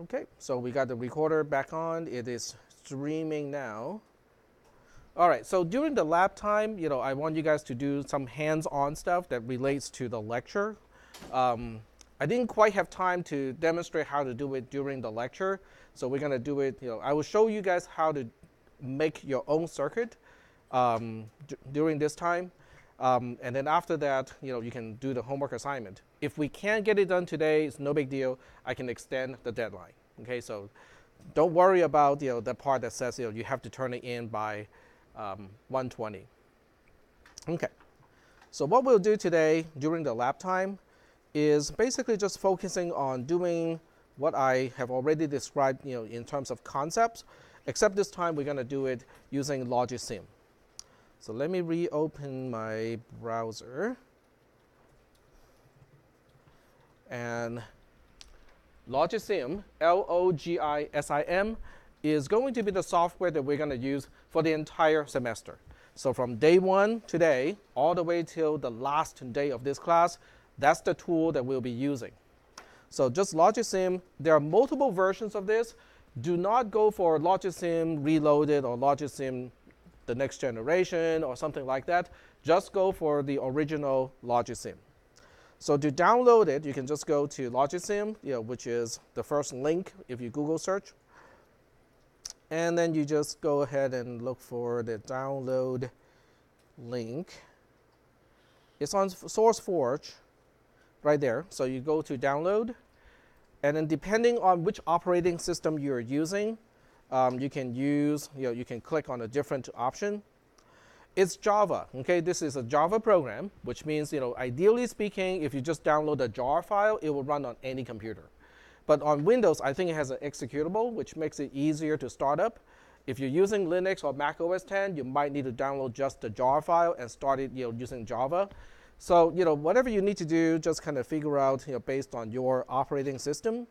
Okay, so we got the recorder back on. It is streaming now. All right, so during the lab time, I want you guys to do some hands-on stuff that relates to the lecture. I didn't quite have time to demonstrate how to do it during the lecture, so we're gonna do it, I will show you guys how to make your own circuit during this time. And then after that, you can do the homework assignment. If we can't get it done today, it's no big deal. I can extend the deadline. Okay, so don't worry about the part that says you have to turn it in by 1:20. Okay, so what we'll do today during the lab time is basically just focusing on doing what I have already described, in terms of concepts, except this time we're going to do it using LogicSim. So let me reopen my browser. And LogicSim, LOGISIM, is going to be the software that we're going to use for the entire semester. So from day one today, all the way till the last day of this class, that's the tool that we'll be using. So just LogicSim, there are multiple versions of this. Do not go for LogicSim Reloaded or LogicSim the next generation or something like that. Just go for the original LogicSim. So to download it, you can just go to LogicSim, which is the first link if you Google search. And then you just go ahead and look for the download link. It's on SourceForge right there. So you go to download. And then depending on which operating system you're using, you can use, you can click on a different option. It's Java, okay? This is a Java program, which means, ideally speaking, if you just download a jar file, it will run on any computer. But on Windows, I think it has an executable, which makes it easier to start up. If you're using Linux or Mac OS X, you might need to download just the jar file and start it, using Java. So, whatever you need to do, just kind of figure out, based on your operating system.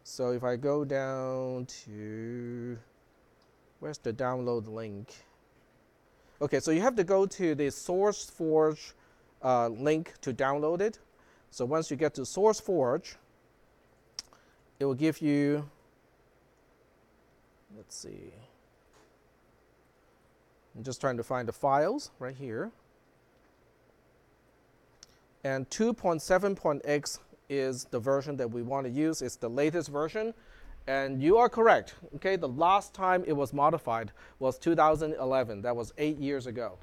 So if I go down to, where's the download link? Okay, so you have to go to the SourceForge link to download it. So once you get to SourceForge, it will give you, let's see, I'm just trying to find the files right here. And 2.7.x is the version that we want to use. It's the latest version. And you are correct. Okay, the last time it was modified was 2011. That was 8 years ago,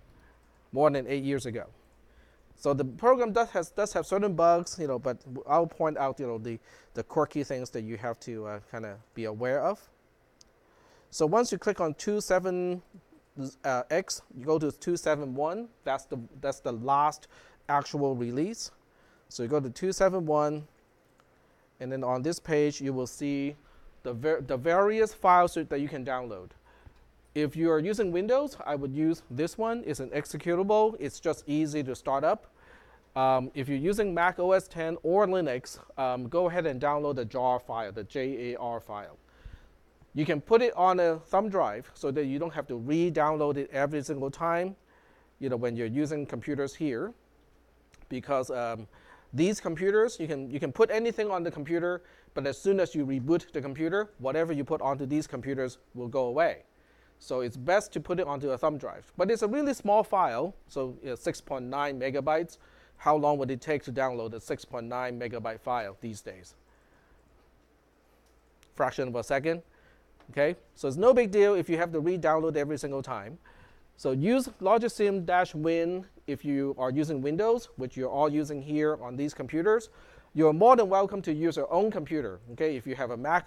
more than 8 years ago. So the program does have certain bugs, but I'll point out, the quirky things that you have to kind of be aware of. So once you click on 27x, you go to 271. That's the last actual release. So you go to 271, and then on this page you will see the various files that you can download. If you are using Windows, I would use this one. It's an executable. It's just easy to start up. If you're using Mac OS X or Linux, go ahead and download the jar file, the JAR file. You can put it on a thumb drive so that you don't have to re-download it every single time, when you're using computers here, because these computers, you can put anything on the computer, but as soon as you reboot the computer, whatever you put onto these computers will go away. So it's best to put it onto a thumb drive. But it's a really small file, so 6.9 megabytes. How long would it take to download a 6.9 megabyte file these days? Fraction of a second. Okay, so it's no big deal if you have to re-download every single time. So use LogicSim-Win if you are using Windows, which you're all using here on these computers. You're more than welcome to use your own computer. Okay, if you have a Mac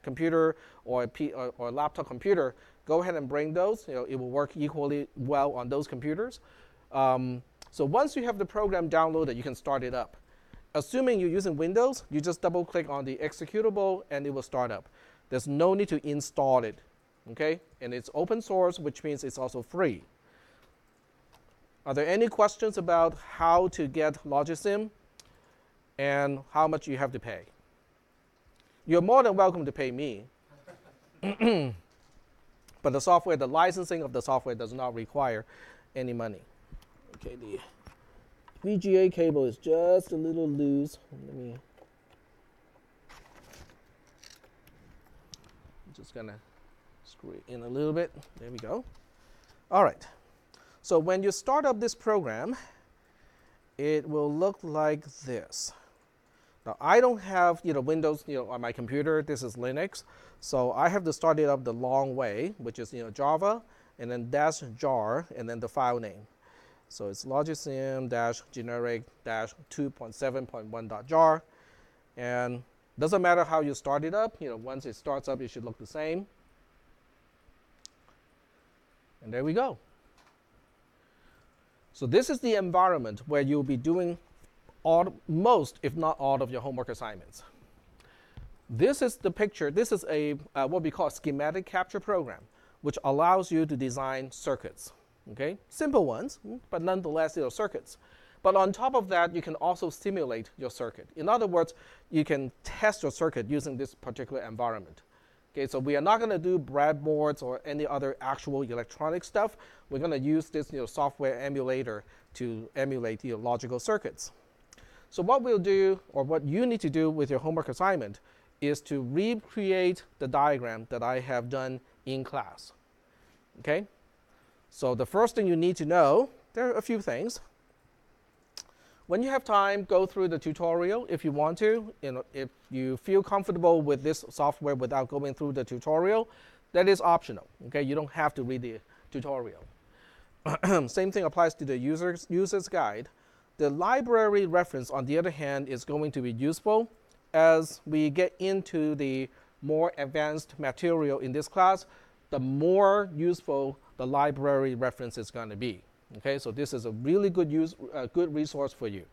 computer or a laptop computer, go ahead and bring those. It will work equally well on those computers. So once you have the program downloaded, you can start it up. Assuming you're using Windows, you just double-click on the executable and it will start up. There's no need to install it. Okay, and it's open source, which means it's also free. Are there any questions about how to get LogicSim and how much you have to pay? You're more than welcome to pay me. But the software, the licensing of the software does not require any money. Okay, the VGA cable is just a little loose. Let me just gonna screw it in a little bit. There we go. All right. So when you start up this program, it will look like this. Now I don't have Windows on my computer. This is Linux, so I have to start it up the long way, which is Java and then -jar and then the file name. So it's logisim-generic-2.7.1.jar, and doesn't matter how you start it up. Once it starts up, it should look the same. And there we go. So this is the environment where you'll be doing most, if not all, of your homework assignments. This is the picture. This is a what we call a schematic capture program, which allows you to design circuits. Okay, simple ones, but nonetheless, circuits. But on top of that, you can also simulate your circuit. In other words, you can test your circuit using this particular environment. Okay, so we are not going to do breadboards or any other actual electronic stuff. We're going to use this software emulator to emulate logical circuits. So what we'll do, or what you need to do with your homework assignment, is to recreate the diagram that I have done in class. Okay? So the first thing you need to know, there are a few things. When you have time, go through the tutorial if you want to. If you feel comfortable with this software without going through the tutorial, that is optional. Okay, you don't have to read the tutorial. Same thing applies to the user's guide. The library reference, on the other hand, is going to be useful as we get into the more advanced material in this class. The more useful the library reference is going to be. Okay, so this is a really good resource for you,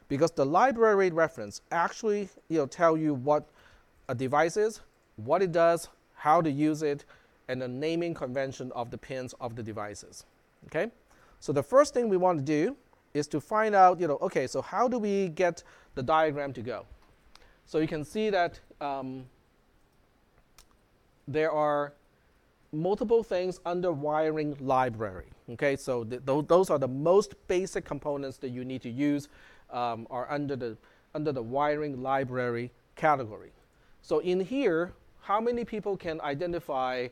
because the library reference actually tell you what a device is, what it does, how to use it, and the naming convention of the pins of the devices. Okay, so the first thing we want to do is to find out okay, so how do we get the diagram to go? So you can see that there are multiple things under wiring library. Okay, so those are the most basic components that you need to use are under the wiring library category. So in here, how many people can identify,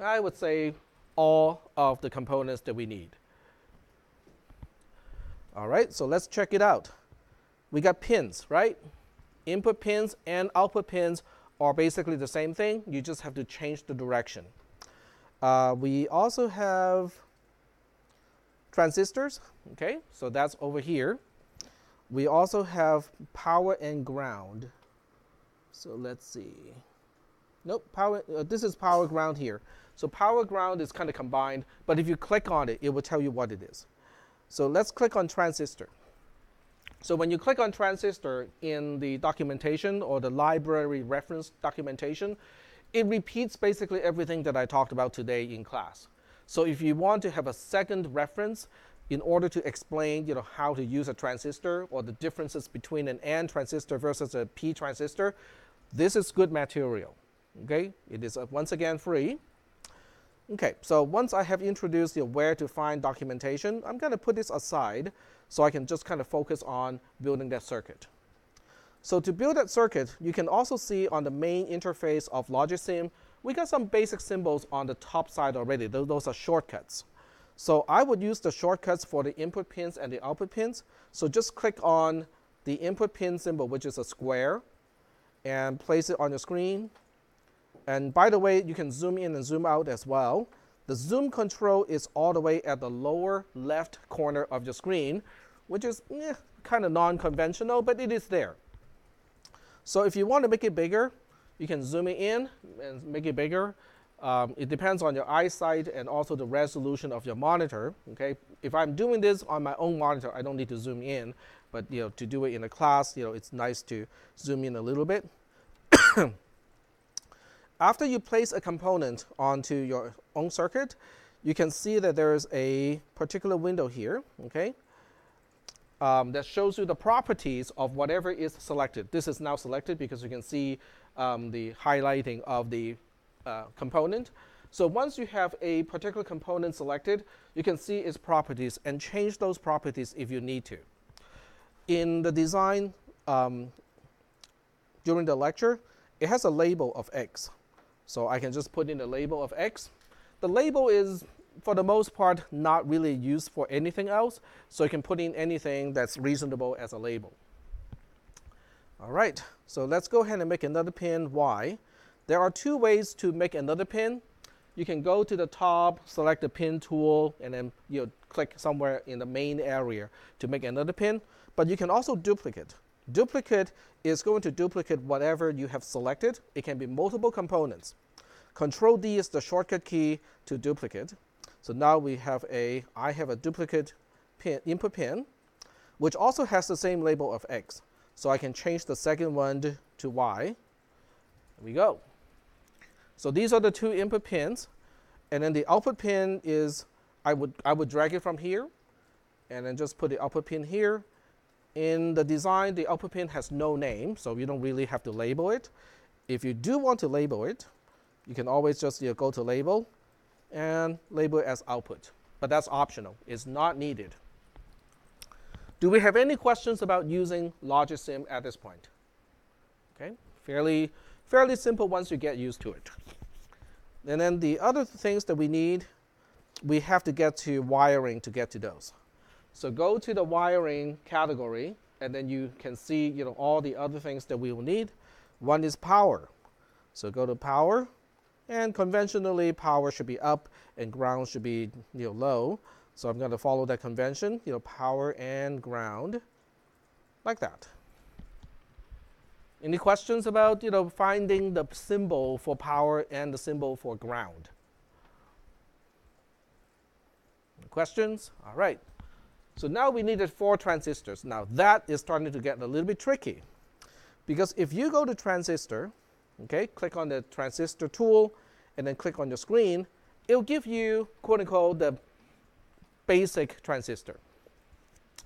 I would say, all of the components that we need? All right, so let's check it out. We got pins, right? Input pins and output pins are basically the same thing. You just have to change the direction. We also have transistors, okay, so that's over here. We also have power and ground. So let's see. Nope, this is power ground here. So power ground is kind of combined, but if you click on it, it will tell you what it is. So let's click on transistor. So when you click on transistor in the documentation or the library reference documentation, it repeats basically everything that I talked about today in class. So if you want to have a second reference in order to explain how to use a transistor or the differences between an N transistor versus a P transistor, this is good material. Okay, it is once again free. Okay, so once I have introduced where to find documentation, I'm going to put this aside so I can just kind of focus on building that circuit. So to build that circuit, you can also see on the main interface of Logisim, we got some basic symbols on the top side already. Those are shortcuts. So I would use the shortcuts for the input pins and the output pins. So just click on the input pin symbol, which is a square, and place it on your screen. And by the way, you can zoom in and zoom out as well. The zoom control is all the way at the lower left corner of your screen, which is kind of non-conventional, but it is there. So if you want to make it bigger, you can zoom it in and make it bigger. It depends on your eyesight and also the resolution of your monitor. Okay, if I'm doing this on my own monitor, I don't need to zoom in, but to do it in a class, it's nice to zoom in a little bit. After you place a component onto your own circuit, you can see that there is a particular window here. Okay. That shows you the properties of whatever is selected. This is now selected because you can see the highlighting of the component. So once you have a particular component selected, you can see its properties and change those properties if you need to. In the design during the lecture, it has a label of X. So I can just put in the label of X. The label is, for the most part, not really used for anything else. So you can put in anything that's reasonable as a label. All right, so let's go ahead and make another pin Y. There are two ways to make another pin. You can go to the top, select the pin tool, and then click somewhere in the main area to make another pin. But you can also duplicate. Duplicate is going to duplicate whatever you have selected. It can be multiple components. Control D is the shortcut key to duplicate. So now I have a duplicate pin, input pin, which also has the same label of X. So I can change the second one to Y. There we go. So these are the two input pins. And then the output pin is, I would drag it from here and then just put the output pin here. In the design, the output pin has no name, so you don't really have to label it. If you do want to label it, you can always just go to label and label it as output. But that's optional. It's not needed. Do we have any questions about using LogicSim at this point? Okay, fairly simple once you get used to it. And then the other things that we need, we have to get to wiring to get to those. So go to the wiring category, and then you can see all the other things that we will need. One is power. So go to power, and conventionally power should be up and ground should be low. So I'm going to follow that convention, power and ground, like that. Any questions about finding the symbol for power and the symbol for ground? Questions? All right. So now we needed 4 transistors. Now that is starting to get a little bit tricky, because if you go to transistor, okay, click on the transistor tool, and then click on your screen, it'll give you, quote unquote, the basic transistor.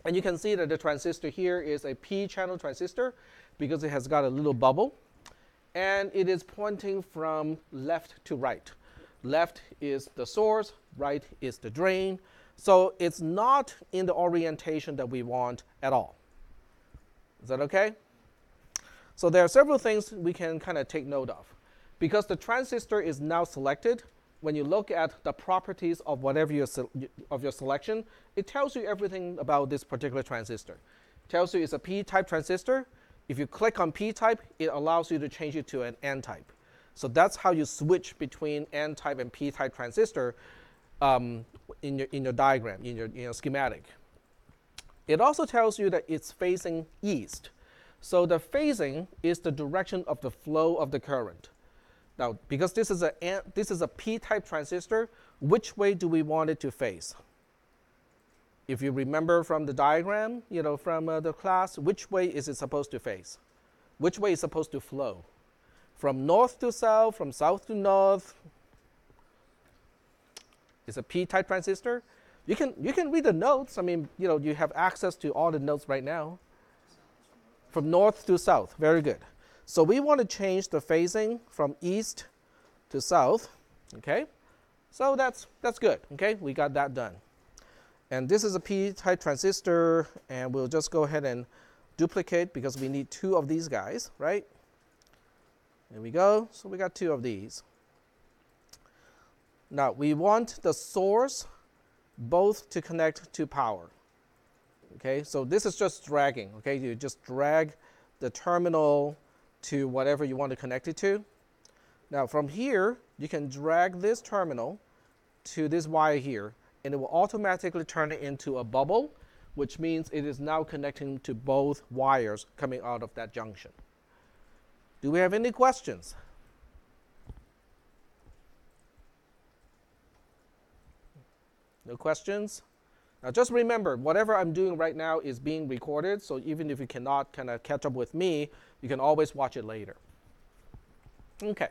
And you can see that the transistor here is a P-channel transistor because it has got a little bubble, and it is pointing from left to right. Left is the source, right is the drain. So it's not in the orientation that we want at all. Is that okay? So there are several things we can kind of take note of. Because the transistor is now selected, when you look at the properties of whatever of your selection, it tells you everything about this particular transistor. It tells you it's a P-type transistor. If you click on P-type, it allows you to change it to an N-type. So that's how you switch between N-type and P-type transistor in your diagram, in your schematic. It also tells you that it's facing east. So the phasing is the direction of the flow of the current. Now, because this is a P-type transistor, which way do we want it to face? If you remember from the diagram, from the class, which way is it supposed to face? Which way is supposed to flow? From north to south, from south to north? It's a P-type transistor. You can read the notes. I mean, you have access to all the notes right now. From north to south. Very good. So we want to change the phasing from east to south. Okay. So that's good. Okay. We got that done. And this is a P-type transistor, and we'll just go ahead and duplicate because we need 2 of these guys, right? There we go. So we got 2 of these. Now we want the source both to connect to power. Okay, so this is just dragging. Okay, you just drag the terminal to whatever you want to connect it to. Now from here, you can drag this terminal to this wire here, and it will automatically turn it into a bubble, which means it is now connecting to both wires coming out of that junction. Do we have any questions? No questions? Now just remember, whatever I'm doing right now is being recorded, so even if you cannot kind of catch up with me, you can always watch it later. Okay,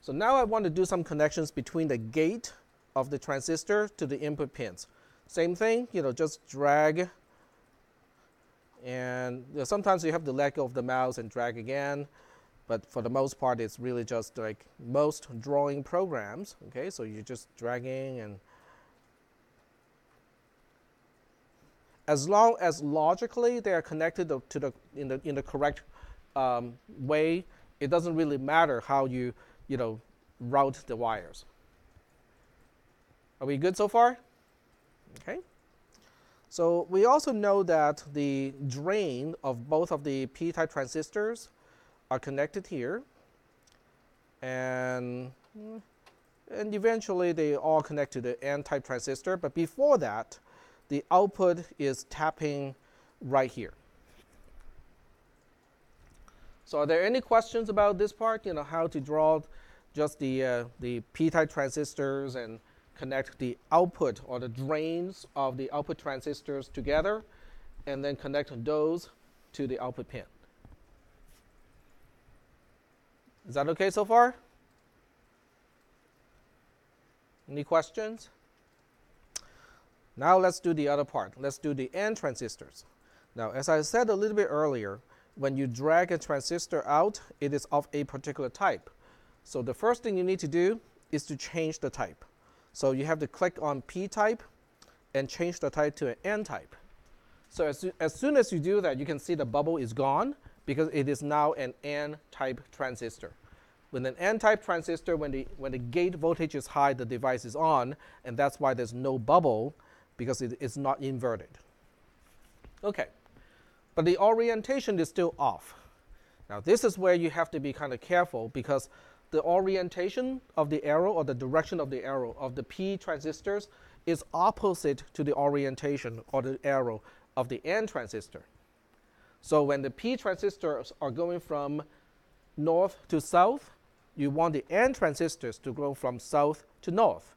so now I want to do some connections between the gate of the transistor to the input pins. Same thing, just drag, and sometimes you have to let go of the mouse and drag again, but for the most part, it's really just like most drawing programs. Okay, so you're just dragging, and as long as logically they are connected to in the correct way, it doesn't really matter how you route the wires. Are we good so far? Okay. So we also know that the drain of both of the p-type transistors are connected here, and eventually they all connect to the n-type transistor. But before that, the output is tapping right here. So are there any questions about this part? How to draw just the p-type transistors and connect the output or the drains of the output transistors together, and then connect those to the output pin. Is that okay so far? Any questions? Now let's do the other part. Let's do the N transistors. Now, as I said a little bit earlier, when you drag a transistor out, it is of a particular type. So the first thing you need to do is to change the type. So you have to click on P-type and change the type to an N-type. So as soon as you do that, you can see the bubble is gone because it is now an N-type transistor. With an N-type transistor, when the gate voltage is high, the device is on, and that's why there's no bubble, because it is not inverted. Okay, but the orientation is still off. Now this is where you have to be kind of careful, because the orientation of the arrow, or the direction of the arrow of the P transistors, is opposite to the orientation or the arrow of the N transistor. So when the P transistors are going from north to south, you want the N transistors to go from south to north,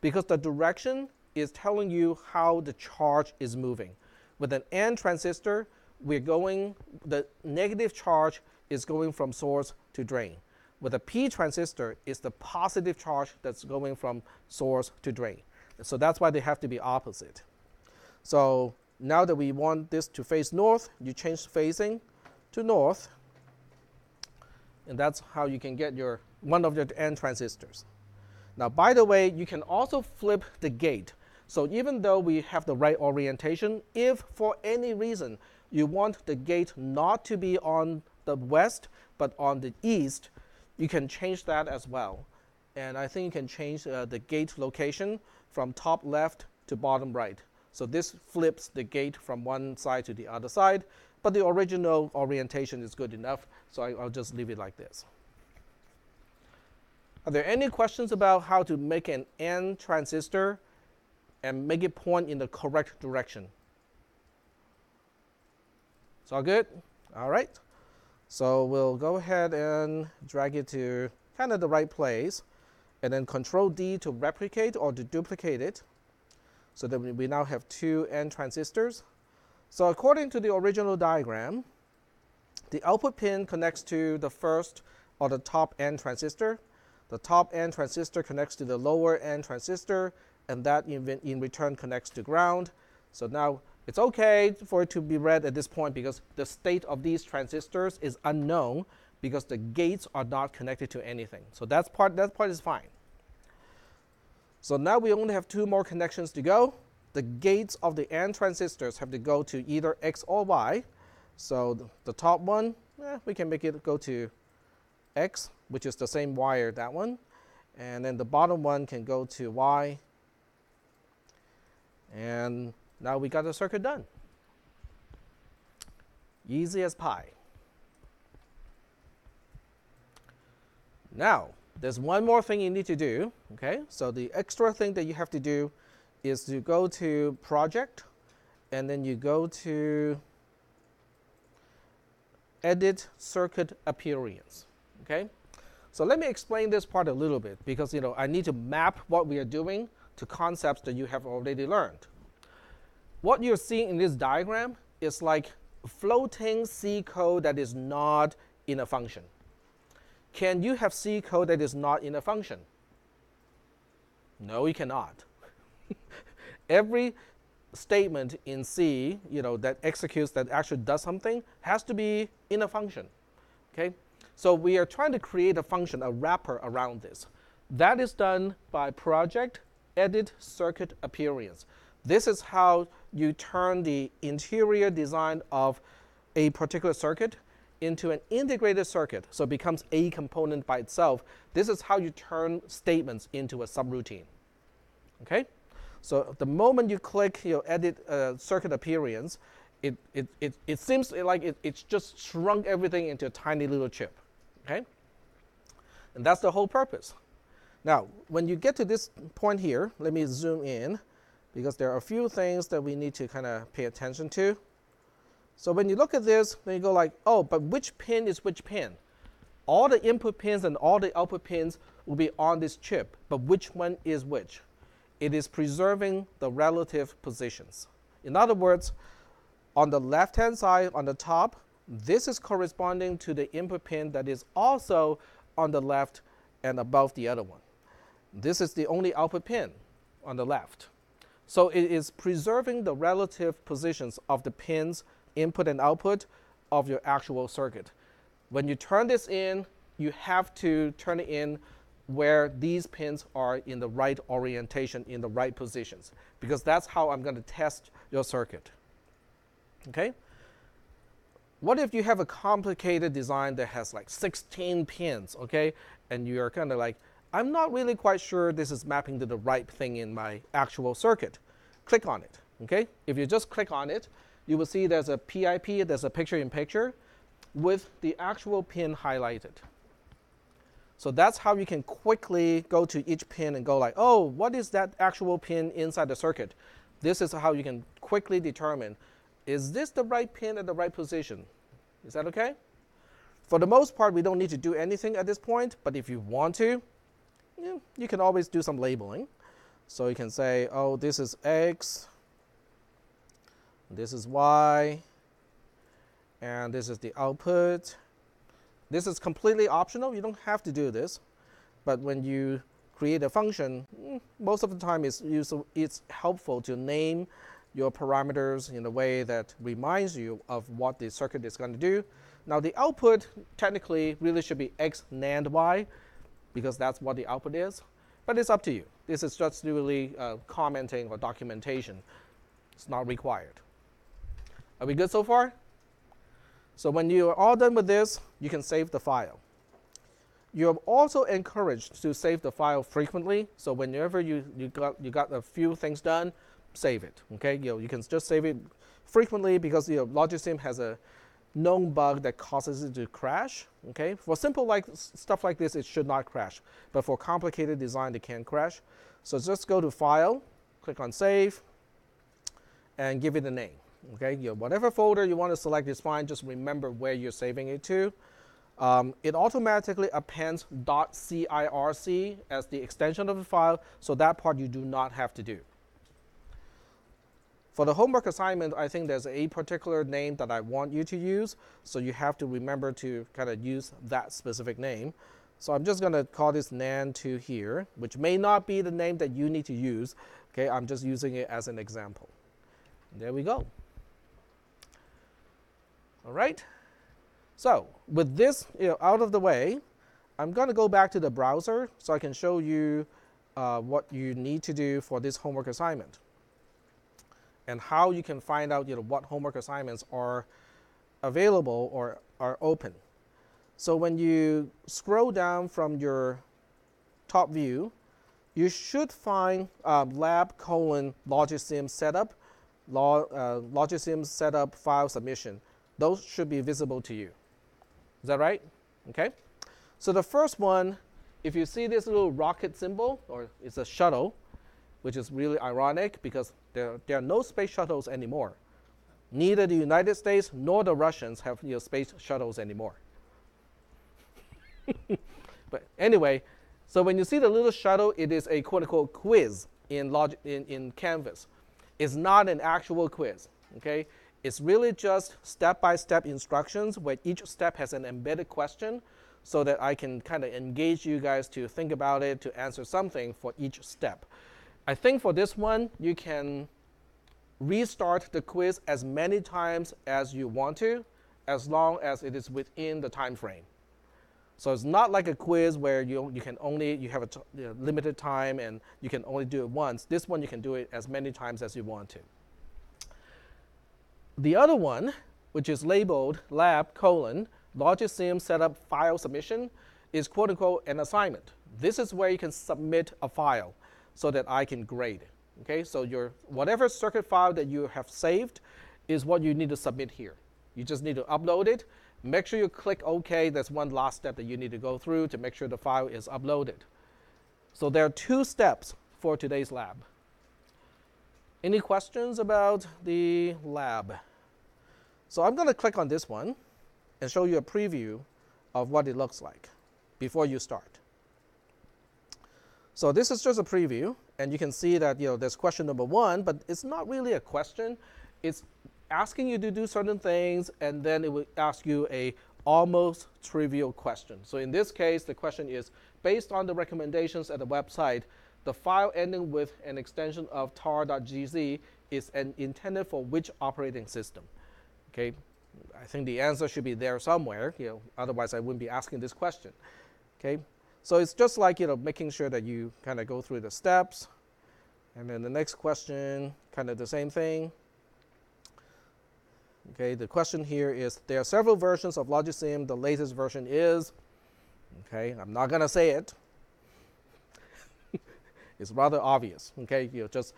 because the direction is telling you how the charge is moving. With an N transistor, the negative charge is going from source to drain. With a P transistor, it's the positive charge that's going from source to drain. So that's why they have to be opposite. So now that we want this to face north, you change phasing to north, and that's how you can get one of your N transistors. Now, by the way, you can also flip the gate. So even though we have the right orientation, if for any reason you want the gate not to be on the west but on the east, you can change that as well. And I think you can change the gate location from top left to bottom right. So this flips the gate from one side to the other side, but the original orientation is good enough, so I'll just leave it like this. Are there any questions about how to make an N transistor and make it point in the correct direction? It's all good? All right. So we'll go ahead and drag it to kind of the right place, and then Control D to replicate or to duplicate it, so that we now have two N transistors. So according to the original diagram, the output pin connects to the first or the top N transistor. The top N transistor connects to the lower N transistor, and that in return connects to ground. So now it's okay for it to be read at this point, because the state of these transistors is unknown, because the gates are not connected to anything. So that part is fine. So now we only have two more connections to go. The gates of the N transistors have to go to either X or Y. So the top one, we can make it go to X, which is the same wire, that one. And then the bottom one can go to Y. And now we got the circuit done. Easy as pie. Now, there's one more thing you need to do. Okay, so the extra thing that you have to do is to go to Project, and then you go to Edit Circuit Appearance. Okay, so let me explain this part a little bit, because I need to map what we are doing to concepts that you have already learned. What you're seeing in this diagram is like floating C code that is not in a function. Can you have C code that is not in a function? No, you cannot. Every statement in C, that executes, that actually does something, has to be in a function. Okay? So we are trying to create a function, a wrapper around this. That is done by Project Edit Circuit Appearance. This is how you turn the interior design of a particular circuit into an integrated circuit, so it becomes a component by itself. This is how you turn statements into a subroutine. Okay? So the moment you click edit circuit appearance, it seems like it's just shrunk everything into a tiny little chip. Okay? And that's the whole purpose. Now, when you get to this point here, let me zoom in, because there are a few things that we need to kind of pay attention to. So when you look at this, then you go like, oh, but which pin is which pin? All the input pins and all the output pins will be on this chip, but which one is which? It is preserving the relative positions. In other words, on the left-hand side, on the top, this is corresponding to the input pin that is also on the left and above the other one. This is the only output pin on the left. So it is preserving the relative positions of the pins, input and output of your actual circuit. When you turn this in, you have to turn it in where these pins are in the right orientation, in the right positions, because that's how I'm going to test your circuit. Okay? What if you have a complicated design that has like 16 pins, okay? And you're kind of like, I'm not really quite sure this is mapping to the right thing in my actual circuit. Click on it, okay? If you just click on it, you will see there's a PIP, there's a picture-in-picture with the actual pin highlighted. So that's how you can quickly go to each pin and go like, oh, what is that actual pin inside the circuit? This is how you can quickly determine, is this the right pin at the right position? Is that okay? For the most part, we don't need to do anything at this point, but if you want to, you can always do some labeling. So you can say, oh, this is X, this is Y, and this is the output. This is completely optional. You don't have to do this. But when you create a function, most of the time it's helpful to name your parameters in a way that reminds you of what the circuit is going to do. Now the output technically really should be X NAND Y, because that's what the output is. But it's up to you. This is just really commenting or documentation. It's not required. Are we good so far? So when you are all done with this, you can save the file. You're also encouraged to save the file frequently. So whenever you got a few things done, save it. Okay, you can just save it frequently, because Logisim has a known bug that causes it to crash. Okay, for simple stuff like this, it should not crash. But for complicated design, it can crash. So just go to File, click on Save, and give it a name. Okay, whatever folder you want to select is fine. Just remember where you're saving it to. It automatically appends .circ as the extension of the file, so that part you do not have to do. For the homework assignment, I think there's a particular name that I want you to use, so you have to remember to kind of use that specific name. So I'm just going to call this NAND2 here, which may not be the name that you need to use. Okay, I'm just using it as an example. There we go. All right. So with this out of the way, I'm going to go back to the browser so I can show you what you need to do for this homework assignment, and how you can find out what homework assignments are available or are open. So when you scroll down from your top view, you should find lab:/Logisim setup, Logisim setup file submission. Those should be visible to you. Is that right? Okay. So the first one, if you see this little rocket symbol, or it's a shuttle, which is really ironic because there are no space shuttles anymore. Neither the United States nor the Russians have space shuttles anymore. But anyway, so when you see the little shuttle, it is a quote-unquote quiz in Canvas. It's not an actual quiz. Okay? It's really just step-by-step instructions where each step has an embedded question, so that I can kind of engage you guys to think about it, to answer something for each step. I think for this one, you can restart the quiz as many times as you want to, as long as it is within the time frame. So it's not like a quiz where you have a limited time and you can only do it once. This one you can do it as many times as you want to. The other one, which is labeled lab:/Logisim LogicSim setup file submission is quote unquote an assignment. This is where you can submit a file so that I can grade. Okay, so your whatever circuit file that you have saved is what you need to submit here. You just need to upload it. Make sure you click OK. That's one last step that you need to go through to make sure the file is uploaded. So there are 2 steps for today's lab. Any questions about the lab? So I'm going to click on this one and show you a preview of what it looks like before you start. So this is just a preview, and you can see that there's question number 1, but it's not really a question. It's asking you to do certain things, and then it will ask you a almost trivial question. So in this case, the question is, based on the recommendations at the website, the file ending with an extension of tar.gz is intended for which operating system? Okay, I think the answer should be there somewhere. Otherwise I wouldn't be asking this question. Okay, so it's just like making sure that you kind of go through the steps, and then the next question, kind of the same thing. Okay, the question here is, there are several versions of LogicSim. The latest version is, okay, I'm not going to say it. It's rather obvious. Okay, just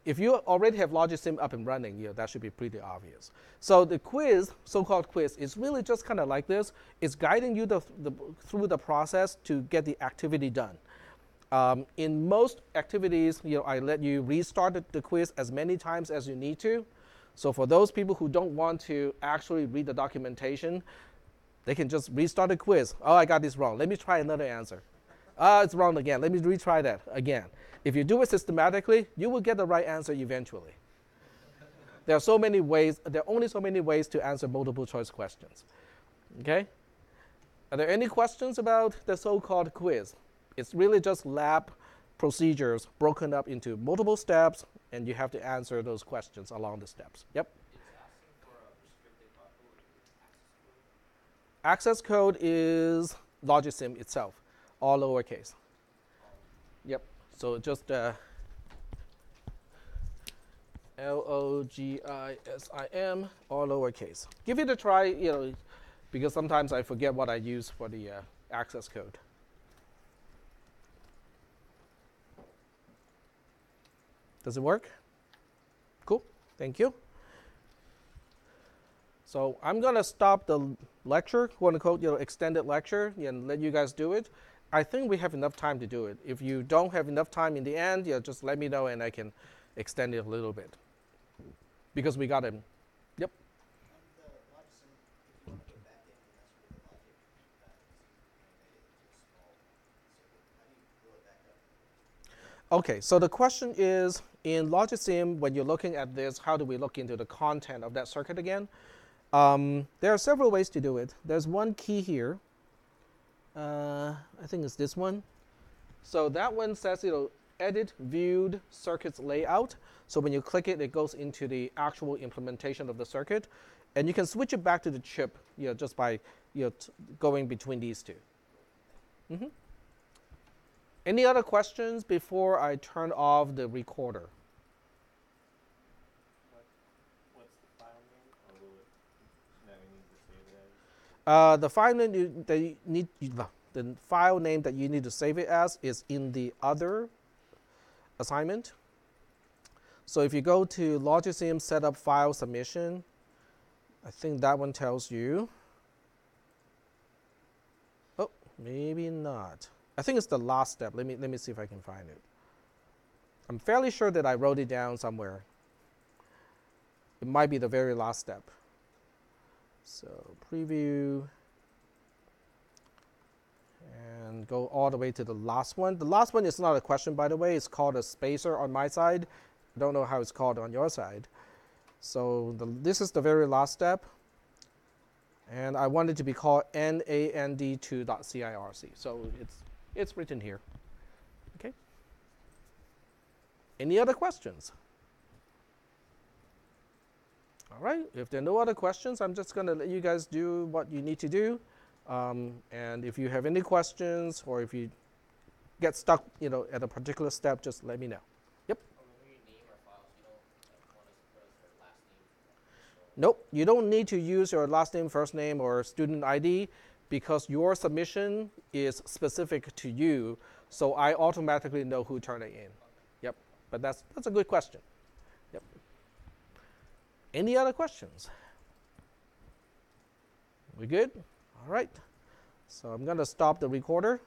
if you already have LogicSim up and running, that should be pretty obvious. So the quiz, so-called quiz, is really just kind of like this. It's guiding you through the process to get the activity done. In most activities, I let you restart the quiz as many times as you need to. So for those people who don't want to actually read the documentation, they can just restart the quiz. Oh, I got this wrong. Let me try another answer. It's wrong again. Let me retry that again. If you do it systematically, you will get the right answer eventually. There are so many ways. There are only so many ways to answer multiple choice questions. Okay? Are there any questions about the so-called quiz? It's really just lab procedures broken up into multiple steps, and you have to answer those questions along the steps. Yep? It's asking for a restricted buffer Access code is LogicSim itself, all lowercase. Yep. So just LOGISIM, all lowercase. Give it a try, because sometimes I forget what I use for the access code. Does it work? Cool. Thank you. So I'm going to stop the lecture, quote unquote, extended lecture, and let you guys do it. I think we have enough time to do it. If you don't have enough time in the end, just let me know and I can extend it a little bit. Because we got him. Yep. Okay, so the question is, in LogicSim, when you're looking at this, how do we look into the content of that circuit again? There are several ways to do it. There's one key here. I think it's this one. So that one says, edit viewed circuits layout. So when you click it, it goes into the actual implementation of the circuit. And you can switch it back to the chip, just by going between these two. Mm-hmm. Any other questions before I turn off the recorder? What's the file name, or will it now you need to save it as? The file name the file name that you need to save it as is in the other assignment. So if you go to LogicSim setup file submission, I think that one tells you. Oh, maybe not. I think it's the last step. Let me see if I can find it. I'm fairly sure that I wrote it down somewhere. It might be the very last step. So preview and go all the way to the last one. The last one is not a question, by the way. It's called a spacer on my side. I don't know how it's called on your side. So this is the very last step. And I want it to be called NAND2.CIRC. So it's written here. Okay. Any other questions? All right. If there are no other questions, I'm just going to let you guys do what you need to do. And if you have any questions, or if you get stuck, at a particular step, just let me know. Yep. Or when we name our files, you don't want us to put our last name. Nope, you don't need to use your last name, first name, or student ID because your submission is specific to you, so I automatically know who turned it in. Yep, but that's a good question. Yep. Any other questions? We good? All right. So I'm going to stop the recorder.